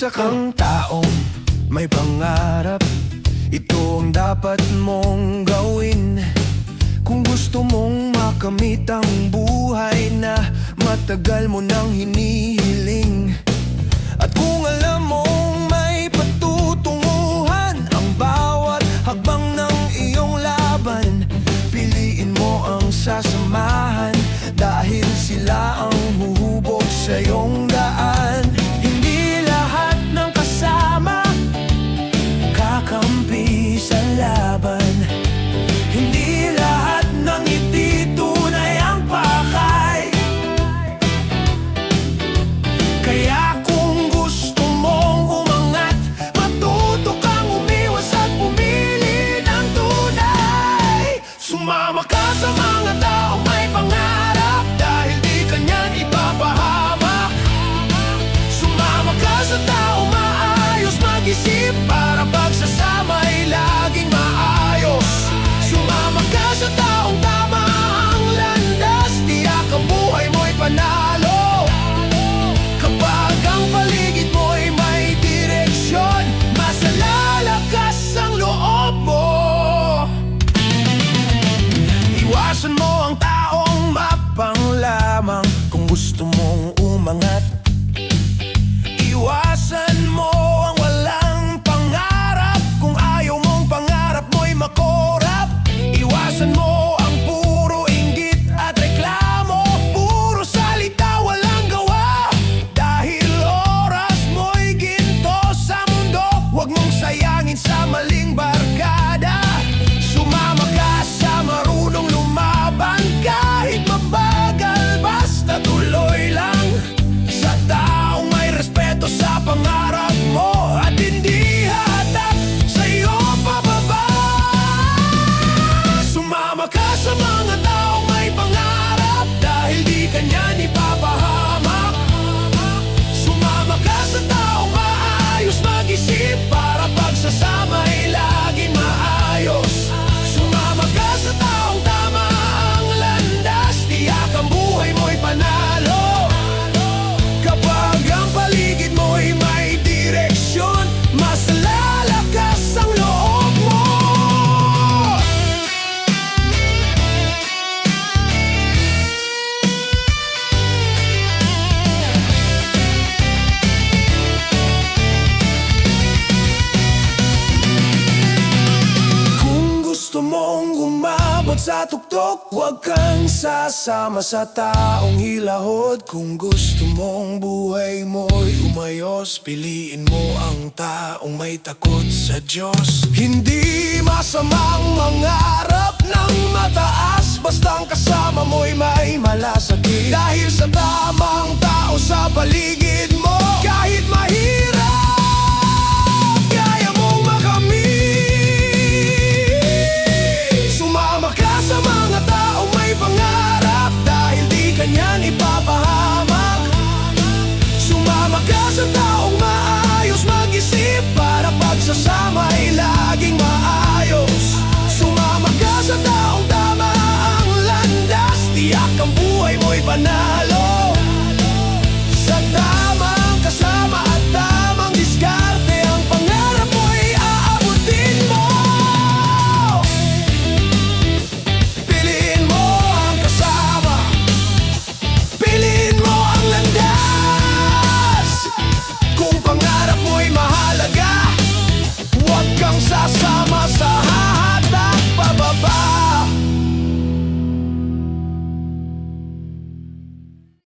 Isa kang taong may pangarap, ito ang dapat mong gawin. Kung gusto mong makamit ang buhay na matagal mo nang hinihiling. At kung alam mong may patutunguhan ang bawat hakbang ng iyong laban, piliin mo ang sasamahan, dahil sila ang huhubog sa iyong daan. Hindi lahat ng kasama kakampi sa laban, hindi lahat ng ngiti tunay ang pakay. Kaya kung gusto mong umangat, matuto kang umiwas at pumili ng tunay. Sumama ka sa mga taong may pangarap, dahil di ka niyan ipapahamak. Sumama ka sa taong maayos mag-isip, para pagsasama ay laging maayos. Sumama ka sa taong tama ang landas, tiyak ang buhay mo'y panalo. Kapag ang paligid mo'y may direksyon, mas lalakas ang loob mo. Iwasan mo ang taong mapang lamang kung gusto mong umangat. Iwasan mo ang walang pangarap kung ayaw mong pangarap mo'y makorap. Iwasan mo ang puro inggit at reklamo, puro salita walang gawa, dahil oras mo'y ginto sa mundo. Huwag mong sayangin sa maling barkada. Sumama ka sa marunong lumaban, kahit mabagal basta tuloy lang. Sa taong may respeto sa pangarap mo, at hindi hatak sa iyo pababa. Sumama ka sa mga taong may pangarap, dahil di ka niyan ipapahamak. Sumama ka sa taong maayos mag-isip, para pagsasama ay laging maayos. Sumama ka sa taong tama ang landas, tiyak ang buhay mo'y panalo. Kapag ang paligid mo'y may direksyon, mas lalakas ang loob mo. Kung gusto mong umabot sa tuktok, huwag kang sasama sa taong hilahod. Kung gusto mong buhay mo'y umayos, piliin mo ang taong may takot sa Diyos. Hindi masamang mangarap ng mataas, bastang kasama mo'y may malasakit. Dahil sa tamang tao sa paligid mo, kahit mahirap